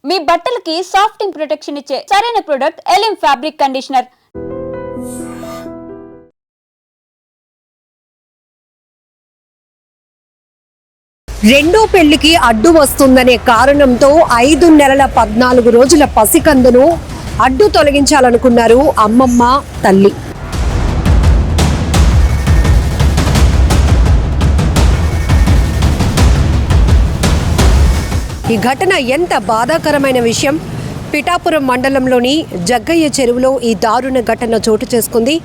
మీ బట్టలకి సాఫ్టింగ్ ప్రొటెక్షన్ ఇచ్చే సరైన ప్రొడక్ట్ ఎలిమ్ ఫ్యాబ్రిక్ కండిషనర్. రెండో పెళ్లికి అడ్డు వస్తుందనే కారణంతో 5 నెలల 14 రోజుల పసికందును అడ్డు తొలగించాలనుకున్నారు అమ్మమ్మ తల్లి. ఈ ఘటన ఎంత బాధాకరమైన విషయం. పిఠాపురం మండలంలోని జగ్గయ్య చెరువులో ఈ దారుణ ఘటన చోటు చేసుకుంది.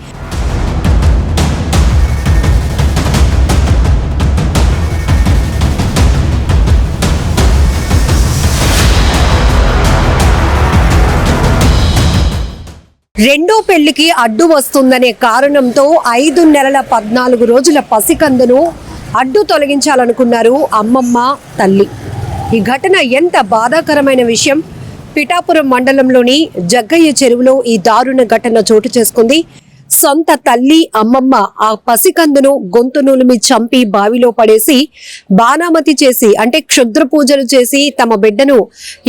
రెండో పెళ్లికి అడ్డు వస్తుందనే కారణంతో 5 నెలల 14 రోజుల పసికందును అడ్డు తొలగించాలనుకున్నారు అమ్మమ్మ తల్లి. ఈ ఘటన ఎంత బాధాకరమైన విషయం. పిఠాపురం మండలంలోని జగ్గయ్య చెరువులో ఈ దారుణ ఘటన చోటు చేసుకుంది. సొంత తల్లి అమ్మమ్మ ఆ పసికందును గొంతు నూలుమి చంపి బావిలో పడేసి బాణామతి చేసి అంటే క్షుద్ర పూజలు చేసి తమ బిడ్డను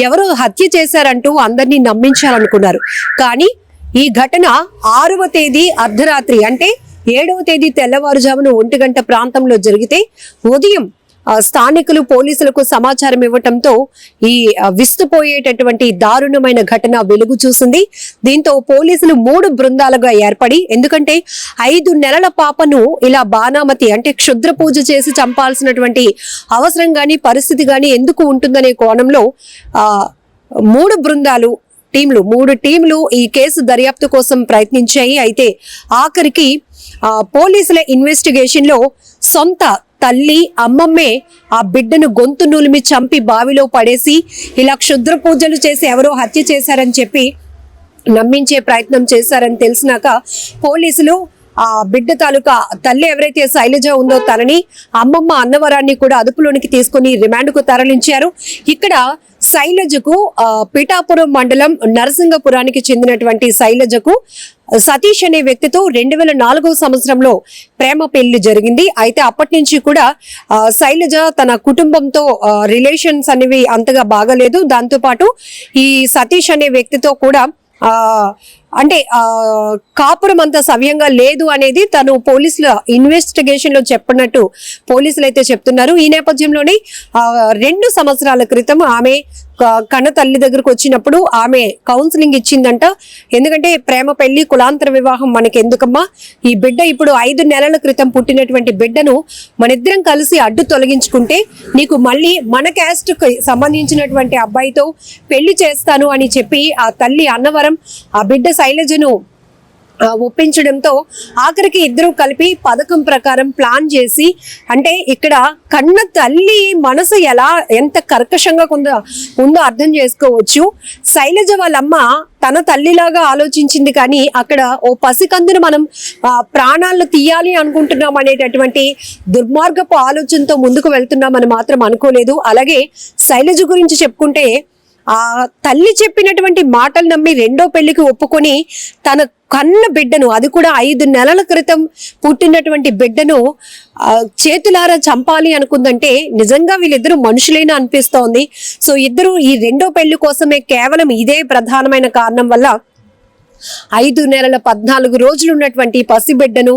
ఎవరో హత్య చేశారంటూ అందరినీ నమ్మించాలనుకున్నారు. కానీ ఈ ఘటన 6వ తేదీ అర్ధరాత్రి అంటే 7వ తేదీ తెల్లవారుజామున 1 గంట ప్రాంతంలో జరిగితే ఉదయం స్థానికులు పోలీసులకు సమాచారం ఇవ్వటంతో ఈ విస్తుపోయేటటువంటి దారుణమైన ఘటన వెలుగు చూసింది. దీంతో పోలీసులు 3 బృందాలుగా ఏర్పడి, ఎందుకంటే 5 నెలల పాపను ఇలా బాణామతి అంటే క్షుద్ర పూజ చేసి చంపాల్సినటువంటి అవసరం గాని పరిస్థితి గాని ఎందుకు ఉంటుందనే కోణంలో 3 బృందాలు 3 టీంలు ఈ కేసు దర్యాప్తు కోసం ప్రయత్నించాయి. అయితే ఆఖరికి పోలీసుల ఇన్వెస్టిగేషన్ లో సొంత తల్లి అమ్మమ్మే ఆ బిడ్డను గొంతు నూలిమి చంపి బావిలో పడేసి ఇలా క్షుద్ర పూజలు చేసి ఎవరో హత్య చేశారని చెప్పి నమ్మించే ప్రయత్నం చేశారని తెలిసినాక పోలీసులు ఆ బిడ్డ తాలూకా తల్లి ఎవరైతే శైలజ ఉందో తనని అమ్మమ్మ అన్నవరాన్ని కూడా అదుపులోనికి తీసుకుని రిమాండ్కు తరలించారు. ఇక్కడ శైలజకు పిఠాపురం మండలం నరసింగపురానికి చెందినటువంటి శైలజకు సతీష్ అనే వ్యక్తితో 2004వ సంవత్సరంలో ప్రేమ పెళ్లి జరిగింది. అయితే అప్పటి నుంచి కూడా శైలజ తన కుటుంబంతో రిలేషన్స్ అనేవి అంతగా బాగలేదు. దాంతో పాటు ఈ సతీష్ అనే వ్యక్తితో కూడా అంటే కాపురం అంత సవ్యంగా లేదు అనేది తను పోలీసుల ఇన్వెస్టిగేషన్ లో చెప్పినట్టు పోలీసులు అయితే చెప్తున్నారు. ఈ నేపథ్యంలోనే 2 సంవత్సరాల క్రితం ఆమె కన్న తల్లి దగ్గరకు వచ్చినప్పుడు ఆమె కౌన్సిలింగ్ ఇచ్చిందంట. ఎందుకంటే ప్రేమ పెళ్లి కులాంతర వివాహం మనకి ఎందుకమ్మా, ఈ బిడ్డ ఇప్పుడు 5 నెలల క్రితం పుట్టినటువంటి బిడ్డను మనిద్దరం కలిసి అడ్డు తొలగించుకుంటే నీకు మళ్ళీ మన క్యాస్ట్ కి సంబంధించినటువంటి అబ్బాయితో పెళ్లి చేస్తాను అని చెప్పి ఆ తల్లి అన్నవరం ఆ బిడ్డ శైలజను ఒప్పించడంతో ఆఖరికి ఇద్దరు కలిపి పథకం ప్రకారం ప్లాన్ చేసి, అంటే ఇక్కడ కన్న తల్లి మనసు ఎంత కర్కశంగా ఉందో అర్థం చేసుకోవచ్చు. శైలజ వాళ్ళమ్మ తన తల్లిలాగా ఆలోచించింది, కానీ అక్కడ ఓ పసికందును మనం ప్రాణాలను తీయాలి అనుకుంటున్నాం అనేటటువంటి దుర్మార్గపు ఆలోచనతో ముందుకు వెళ్తున్నామని మాత్రం అనుకోలేదు. అలాగే శైలజ గురించి చెప్పుకుంటే ఆ తల్లి చెప్పినటువంటి మాటలు నమ్మి రెండో పెళ్లికి ఒప్పుకొని తన కన్న బిడ్డను, అది కూడా 5 నెలల క్రితం పుట్టినటువంటి బిడ్డను చేతులారా చంపాలి అనుకుందంటే నిజంగా వీళ్ళిద్దరూ మనుషులేనా అనిపిస్తోంది. సో ఇద్దరు ఈ రెండో పెళ్లి కోసమే కేవలం ఇదే ప్రధానమైన కారణం వల్ల 5 నెలల 14 రోజులు ఉన్నటువంటి పసిబిడ్డను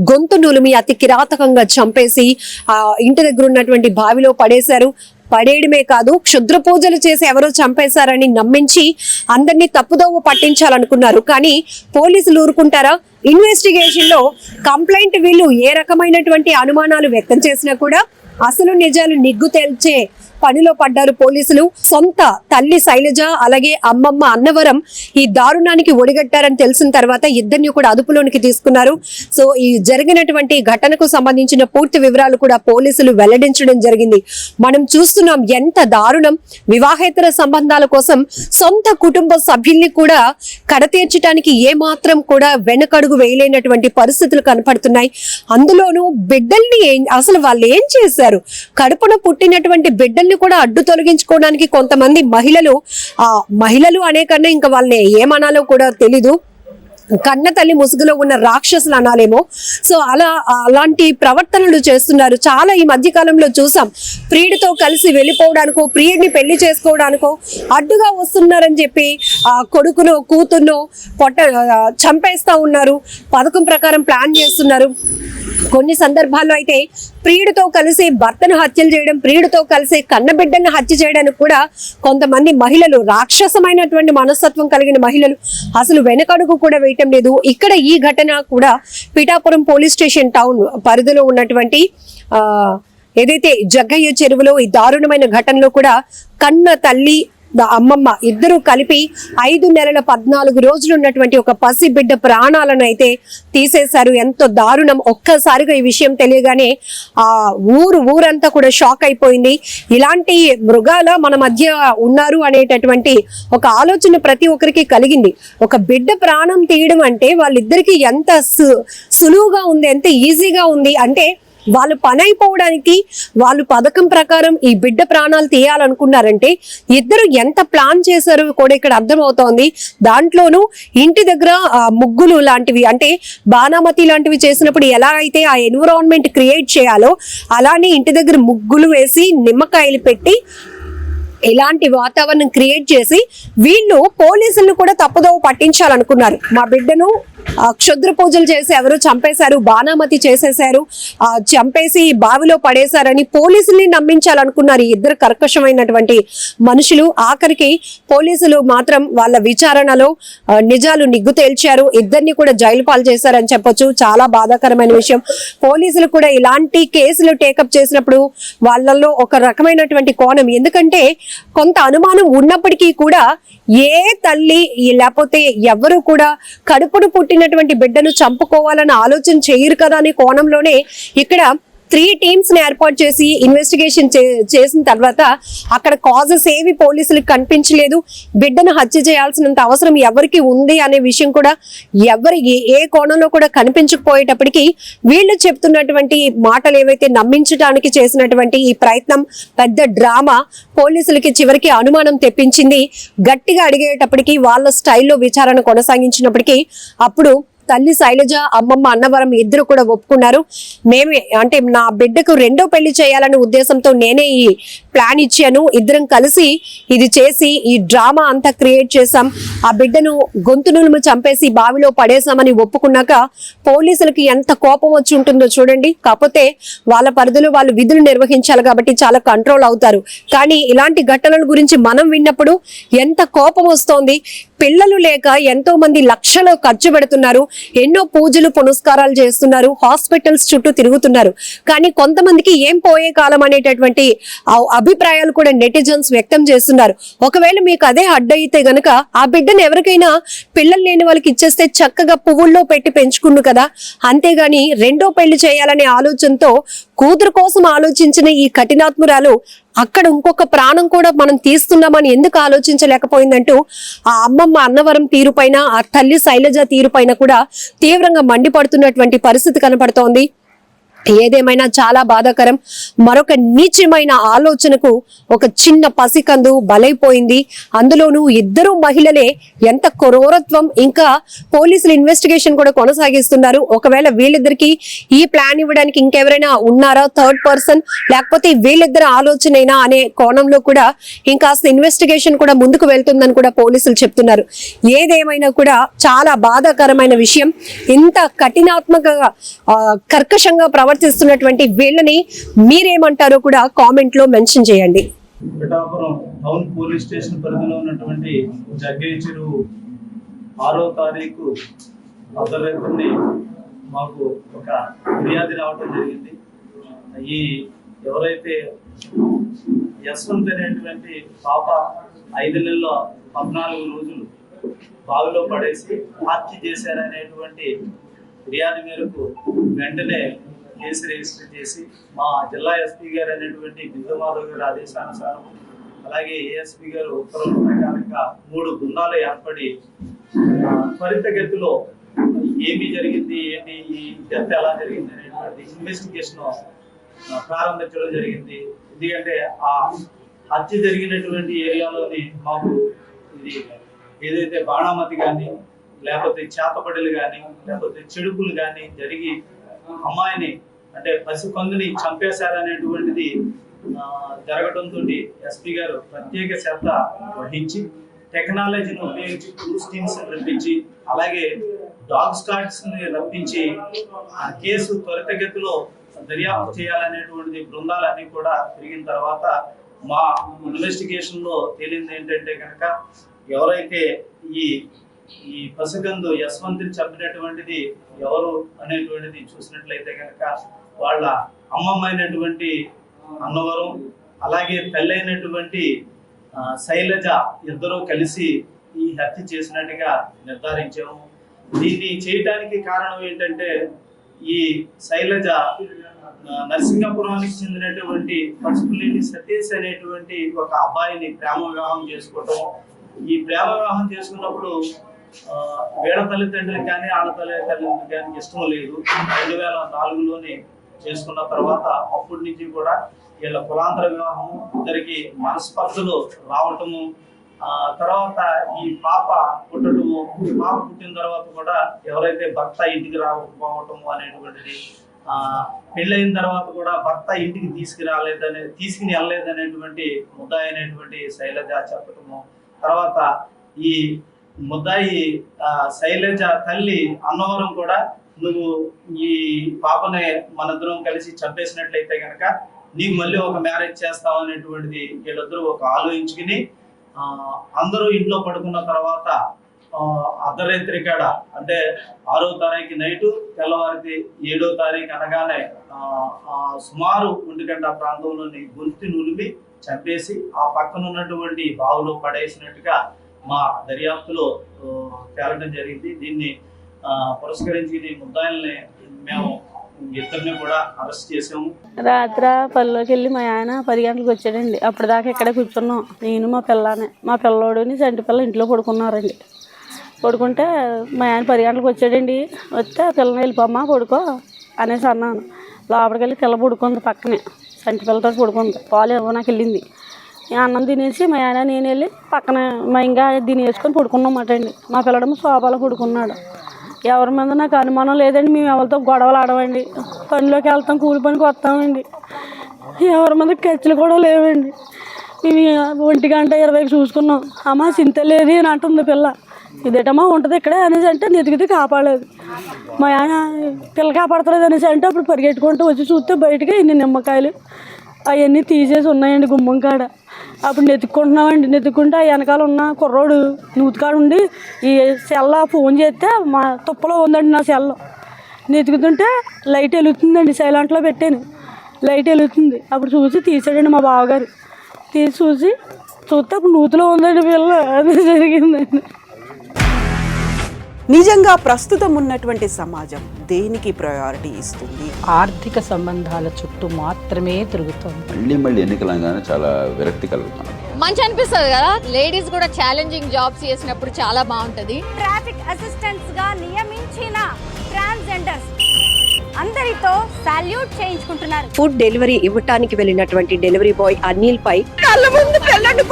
గొంతు నులిమి అతి కిరాతకంగా చంపేసి ఆ ఇంటి దగ్గర ఉన్నటువంటి బావిలో పడేశారు. పడేయడమే కాదు, క్షుద్ర పూజలు చేసి ఎవరో చంపేశారని నమ్మించి అందరినీ తప్పుదోవ పట్టించాలనుకున్నారు. కానీ పోలీసులు ఊరుకుంటారా? ఇన్వెస్టిగేషన్ లో కంప్లైంట్ వీళ్ళు ఏ రకమైనటువంటి అనుమానాలు వ్యక్తం చేసినా కూడా అసలు నిజాలు నిగ్గు తేల్చే పనిలో పడ్డారు పోలీసులు. సొంత తల్లి శైలజ అలాగే అమ్మమ్మ అన్నవరం ఈ దారుణానికి ఒడిగట్టారని తెలిసిన తర్వాత ఇద్దరిని కూడా అదుపులోనికి తీసుకున్నారు. సో ఈ జరిగినటువంటి ఘటనకు సంబంధించిన పూర్తి వివరాలు కూడా పోలీసులు వెల్లడించడం జరిగింది. మనం చూస్తున్నాం ఎంత దారుణం. వివాహేతర సంబంధాల కోసం సొంత కుటుంబ సభ్యుల్ని కూడా కడతీర్చడానికి ఏమాత్రం కూడా వెనకడుగు వేయలేనటువంటి పరిస్థితులు కనపడుతున్నాయి. అందులోనూ బిడ్డల్ని అసలు వాళ్ళు ఏం చేశారు? కడుపున పుట్టినటువంటి బిడ్డల్ని కూడా అడ్డు తొలగించుకోవడానికి కొంతమంది మహిళలు అనే కన్నా ఇంకా వాళ్ళని ఏమనాలో కూడా తెలీదు. కన్న తల్లి ముసుగులో ఉన్న రాక్షసులు అనాలేమో. సో అలాంటి ప్రవర్తనలు చేస్తున్నారు. చాలా ఈ మధ్య కాలంలో చూసాం. ప్రియుడితో కలిసి వెళ్ళిపోవడానికో, ప్రియుడిని పెళ్లి చేసుకోవడానికో అడ్డుగా వస్తున్నారని చెప్పి కొడుకును కూతుర్ను చంపేస్తా ఉన్నారు. పథకం ప్రకారం ప్లాన్ చేస్తున్నారు. కొన్ని సందర్భాల్లో అయితే ప్రియుడితో కలిసి భర్తను హత్యలు చేయడం, ప్రియుడితో కలిసి కన్నబిడ్డను హత్య చేయడానికి కూడా కొంతమంది మహిళలు, రాక్షసమైనటువంటి మనస్తత్వం కలిగిన మహిళలు అసలు వెనకడుగు కూడా వేయటం లేదు. ఇక్కడ ఈ ఘటన కూడా పిఠాపురం పోలీస్ స్టేషన్ టౌన్ పరిధిలో ఉన్నటువంటి ఏదైతే జగ్గయ్య చెరువులో ఈ దారుణమైన ఘటనలో కూడా కన్న తల్లి అమ్మమ్మ ఇద్దరు కలిపి 5 నెలల 14 రోజులు ఉన్నటువంటి ఒక పసి బిడ్డ ప్రాణాలను అయితే తీసేశారు. ఎంతో దారుణం. ఒక్కసారిగా ఈ విషయం తెలియగానే ఊరంతా కూడా షాక్ అయిపోయింది. ఇలాంటి మృగాల మన మధ్య ఉన్నారు అనేటటువంటి ఒక ఆలోచన ప్రతి ఒక్కరికి కలిగింది. ఒక బిడ్డ ప్రాణం తీయడం అంటే వాళ్ళిద్దరికి ఎంత సులువుగా ఉంది, ఎంత ఈజీగా ఉంది అంటే వాళ్ళు పని అయిపోవడానికి వాళ్ళు పథకం ప్రకారం ఈ బిడ్డ ప్రాణాలు తీయాలనుకున్నారంటే ఇద్దరు ఎంత ప్లాన్ చేశారు కూడా ఇక్కడ అర్థమవుతోంది. దాంట్లోనూ ఇంటి దగ్గర ముగ్గులు లాంటివి అంటే బాణామతి లాంటివి చేసినప్పుడు ఎలా అయితే ఆ ఎన్విరాన్మెంట్ క్రియేట్ చేయాలో అలానే ఇంటి దగ్గర ముగ్గులు వేసి నిమ్మకాయలు పెట్టి ఇలాంటి వాతావరణం క్రియేట్ చేసి వీళ్ళు పోలీసులను కూడా తప్పుదోవ పట్టించాలనుకున్నారు. మా బిడ్డను క్షుద్ర పూజలు చేసి ఎవరు చంపేశారు, బాణామతి చేసేశారు, చంపేసి బావిలో పడేశారని పోలీసుల్ని నమ్మించాలనుకున్నారు ఈ ఇద్దరు కర్కశమైనటువంటి మనుషులు. ఆఖరికి పోలీసులు మాత్రం వాళ్ళ విచారణలో నిజాలు నిగ్గు తేల్చారు. ఇద్దరిని కూడా జైలు పాలు చేశారని చెప్పొచ్చు. చాలా బాధాకరమైన విషయం. పోలీసులు కూడా ఇలాంటి కేసులు టేకప్ చేసినప్పుడు వాళ్ళల్లో ఒక రకమైనటువంటి కోణం, ఎందుకంటే కొంత అనుమానం ఉన్నప్పటికీ కూడా ఏ తల్లి లేకపోతే ఎవరు కూడా కడుపును పుట్టినటువంటి బిడ్డను చంపుకోవాలని ఆలోచన చేయరు కదా అనే కోణంలోనే ఇక్కడ 3 టీమ్స్ ని ఏర్పాటు చేసి ఇన్వెస్టిగేషన్ చేసిన తర్వాత అక్కడ కాజెస్ ఏవి పోలీసులకు కనిపించలేదు. బిడ్డను హత్య చేయాల్సినంత అవసరం ఎవరికి ఉంది అనే విషయం కూడా ఏ కోణంలో కూడా కనిపించకపోయేటప్పటికీ వీళ్ళు చెప్తున్నటువంటి మాటలు ఏవైతే నమ్మించడానికి చేసినటువంటి ఈ ప్రయత్నం పెద్ద డ్రామా పోలీసులకి చివరికి అనుమానం తెప్పించింది. గట్టిగా అడిగేటప్పటికి వాళ్ళ స్టైల్లో విచారణ కొనసాగించినప్పటికీ అప్పుడు తల్లి శైలజ, అమ్మమ్మ అన్నవరం ఇద్దరు కూడా ఒప్పుకున్నారు. మేమే అంటే నా బిడ్డకు 2వ పెళ్లి చేయాలనే ఉద్దేశంతో నేనే ఈ ప్లాన్ ఇచ్చాను, ఇద్దరం కలిసి ఇది చేసి ఈ డ్రామా అంతా క్రియేట్ చేసాం, ఆ బిడ్డను గొంతును చంపేసి బావిలో పడేసామని ఒప్పుకున్నాక పోలీసులకి ఎంత కోపం వచ్చి ఉంటుందో చూడండి. కాకపోతే వాళ్ళ పరిధిలో వాళ్ళు విధులు నిర్వహించాలి కాబట్టి చాలా కంట్రోల్ అవుతారు. కానీ ఇలాంటి ఘటనల గురించి మనం విన్నప్పుడు ఎంత కోపం వస్తోంది. పిల్లలు లేక ఎంతో మంది లక్షలు ఖర్చు పెడుతున్నారు, ఎన్నో పూజలు పునస్కారాలు చేస్తున్నారు, హాస్పిటల్స్ చుట్టూ తిరుగుతున్నారు. కానీ కొంతమందికి ఏం పోయే కాలం అనేటటువంటి అభిప్రాయాలు కూడా నెటిజన్స్ వ్యక్తం చేస్తున్నారు. ఒకవేళ మీకు అదే అడ్డయితే గనక ఆ బిడ్డను ఎవరికైనా పిల్లలు లేని వాళ్ళకి ఇచ్చేస్తే చక్కగా పువ్వుల్లో పెట్టి పెంచుకుండు కదా. అంతేగాని 2వ పెళ్లి చేయాలనే ఆలోచనతో కూతురు కోసం ఆలోచించిన ఈ కఠినాత్మురాలు అక్కడ ఇంకొక ప్రాణం కూడా మనం తీస్తున్నామని ఎందుకు ఆలోచించలేకపోయిందంటూ ఆ అమ్మమ్మ అన్నవరం తీరు పైన, ఆ తల్లి శైలజ తీరు పైన కూడా తీవ్రంగా మండిపడుతున్నటువంటి పరిస్థితి కనపడుతోంది. ఏదేమైనా చాలా బాధాకరం. మరొక నీచమైన ఆలోచనకు ఒక చిన్న పసికందు బలైపోయింది. అందులోనూ ఇద్దరు మహిళలే. ఎంత క్రూరత్వం. ఇంకా పోలీసులు ఇన్వెస్టిగేషన్ కూడా కొనసాగిస్తున్నారు. ఒకవేళ వీళ్ళిద్దరికి ఈ ప్లాన్ ఇవ్వడానికి ఇంకెవరైనా ఉన్నారా, థర్డ్ పర్సన్, లేకపోతే వీళ్ళిద్దరు ఆలోచనైనా అనే కోణంలో కూడా ఇంకాస్త ఇన్వెస్టిగేషన్ కూడా ముందుకు వెళ్తుందని కూడా పోలీసులు చెప్తున్నారు. ఏదేమైనా కూడా చాలా బాధాకరమైన విషయం. ఇంత కఠినాత్మకంగా కర్కశంగా ప్రవర్తిస్తున్నటువంటి వీళ్ళని మీరేమంటారో కూడా కామెంట్ లో మెన్షన్ చేయండి. పిఠాపురం టౌన్ పోలీస్ స్టేషన్ పరిధిలో ఉన్నటువంటి జగ్గయ్య చెరువు 6వ తారీఖు అర్ధరాత్రి మాకు ఒక ఫిర్యాదు రావడం జరిగింది. ఈ ఎవరైతే యశ్వంత్ అనేటువంటి పాప 5 నెలల 14 రోజులు బావిలో పడేసి హత్య చేశారనేటువంటి ఫిర్యాదు మేరకు వెంటనే కేసు రిజిస్టర్ చేసి మా జిల్లా ఎస్పీ గారు అనేటువంటి బిందుమాధవ్ గారి ఆదేశానుసారం, అలాగే ఏఎస్పీ గారు ఉత్తర్వుల ప్రకారంగా 3 బృందాలు ఏర్పడి త్వరితగతిలో ఏమి జరిగింది, ఏంటి ఈ డెత్ ఎలా జరిగింది అనేటువంటి ఇన్వెస్టిగేషన్ ప్రారంభించడం జరిగింది. ఎందుకంటే ఆ హత్య జరిగినటువంటి ఏరియాలోని మాకు ఇది ఏదైతే బాణామతి కానీ లేకపోతే చేతబడులు కానీ లేకపోతే చెడుపులు కానీ జరిగి అమ్మాయిని అంటే పసికందుని చంపేశారనేటువంటిది జరగడంతో ఎస్పీ గారు ప్రత్యేక శ్రద్ధ వహించి టెక్నాలజీని ఉపయోగించి క్రూస్ టీమ్స్ రప్పించి అలాగే డాగ్ స్క్వాడ్స్ ని రప్పించి ఆ కేసు త్వరితగతిలో దర్యాప్తు చేయాలనేటువంటి బృందాలన్నీ కూడా తిరిగిన తర్వాత మా ఇన్వెస్టిగేషన్ లో తేలింది ఏంటంటే కనుక ఎవరైతే ఈ పసిగందు యశ్వంతిని చంపినటువంటిది ఎవరు అనేటువంటిది చూసినట్లయితే కనుక వాళ్ళ అమ్మమ్మ అయినటువంటి అన్నవరం అలాగే తల్లైనటువంటి శైలజ ఇద్దరూ కలిసి ఈ హత్య చేసినట్టుగా నిర్ధారించాము. దీన్ని చేయడానికి కారణం ఏంటంటే ఈ శైలజ నరసింగపురానికి చెందినటువంటి పసుపులేని సతీష్ అనేటువంటి ఒక అబ్బాయిని ప్రేమ వివాహం చేసుకోవటం. ఈ ప్రేమ వివాహం చేసుకున్నప్పుడు వీళ్ళ తల్లిదండ్రులకు కానీ ఆడ తల్లిదండ్రులకు కానీ ఇష్టం లేదు. 2004లోనే చేసుకున్న తర్వాత అప్పటి నుంచి కూడా వీళ్ళ కులాంతర వివాహము, ఇద్దరికి మనస్పర్ధలు రావటము, తర్వాత ఈ పాప పుట్టడము, పాప పుట్టిన తర్వాత కూడా ఎవరైతే భర్త ఇంటికి రాకపోవటము అనేటువంటిది, పెళ్ళైన తర్వాత కూడా భర్త ఇంటికి తీసుకుని వెళ్ళలేదనేటువంటి ముద్దాయి అయినటువంటి శైలజ చెప్పటము, తర్వాత ఈ ముద్దాయి శైలజ తల్లి అన్నవరం కూడా నువ్వు ఈ పాపని మనిద్దరం కలిసి చంపేసినట్లయితే కనుక నీకు మళ్ళీ ఒక మ్యారేజ్ చేస్తావు అనేటువంటిది వీళ్ళిద్దరూ ఒక ఆలోచించుకుని అందరూ ఇంట్లో పడుకున్న తర్వాత అర్ధరాత్రి కాడ అంటే 6వ తారీఖు నైటు తెల్లవారికి 7వ తారీఖు అనగానే సుమారు 1 గంట ప్రాంతంలోని గొంతు నులిమి చంపేసి ఆ పక్కన ఉన్నటువంటి బావులో పడేసినట్టుగా మా దర్యాప్తులో తేలడం జరిగింది. దీన్ని పురస్కరించి ముద్దాయిల్ని మేము ఇద్దరిని కూడా అరెస్ట్ చేసాము. రాత్రి పనిలోకి వెళ్ళి మా ఆయన 10 గంటలకు వచ్చాడండి. అప్పటిదాకా ఇక్కడే కూర్చున్నాం, నేను మా పిల్లనే. మా పిల్లోడిని చంటి పిల్ల ఇంట్లో పడుకున్నారండి. పడుకుంటే మా ఆయన 10 గంటలకు వచ్చాడండి. వస్తే పిల్లని వెళ్ళిపోమ్మా పడుకో అనేసి అన్నాను. లోపలికి వెళ్ళి పిల్ల పడుకుంది, పక్కనే చంటి పిల్లతో పడుకుంది. పాలు ఇవ్వనాకి వెళ్ళింది. అన్నం తినేసి మా ఆయన నేను వెళ్ళి పక్కన మా ఇంకా దీన్ని వేసుకొని పడుకున్నామాట అండి. మా పిల్లడేమో సోఫాలో పడుకున్నాడు. ఎవరి మీద నాకు అనుమానం లేదండి. మేము ఎవరితో గొడవలు ఆడమండి. పనిలోకి వెళ్తాం, కూలి పనికి వస్తామండి. ఎవరి మీద ఖర్చులు కూడా లేవండి. మేము 1 గంట 20కి చూసుకున్నాం. అమ్మ చింత లేదు అని అంటుంది పిల్ల. ఇదేటమ్మా ఉంటుంది ఇక్కడే అనేసి అంటే నెతికితే కాపాడలేదు. మా ఆయన పిల్ల కాపాడతలేదు అనేసి అంటే అప్పుడు పరిగెట్టుకుంటూ వచ్చి చూస్తే బయటకి ఇన్ని నిమ్మకాయలు అవన్నీ తీసేసి ఉన్నాయండి గుమ్మం కాడ. అప్పుడు నెతుక్కుంటున్నామండి. నెతుక్కుంటే ఆ వెనకాల ఉన్న కుర్రోడు నూతికాడు ఉండి ఈ సెల్ల ఫోన్ చేస్తే మా తుప్పలో ఉందండి నా సెల్. నెతుకుతుంటే లైట్ వెలుగుతుందండి, సైలెంట్లో పెట్టాను, లైట్ వెలుగుతుంది. అప్పుడు చూసి తీసాడండి మా బావగారు. చూస్తే అప్పుడు నూతిలో ఉందండి పిల్ల. అది జరిగిందండి. నిజంగా ప్రస్తుతం ఉన్నటువంటి సమాజం దేనికి ప్రయారిటీ ఇస్తుంది? ఆర్థిక సంబంధాల చుట్టూ మాత్రమే తిరుగుతుంది. మళ్ళీ ఎన్నికలంగానే చాలా విరక్తి కలుగుతాం. మంచి అనిపిస్తుంది కదా, లేడీస్ కూడా ఛాలెంజింగ్ జాబ్స్ చేసినప్పుడు చాలా బాగుంటది. ట్రాఫిక్ అసిస్టెంట్స్ గా నియమించిన ట్రాన్స్జెండర్స్ అందరితో సాల్యూట్ చేయించుకుంటున్నారు. ఫుడ్ డెలివరీ ఇవ్వటానికి వెళ్ళినటువంటి డెలివరీ బాయ్ అనిల్ పై కళ్ళ ముందు పిల్లని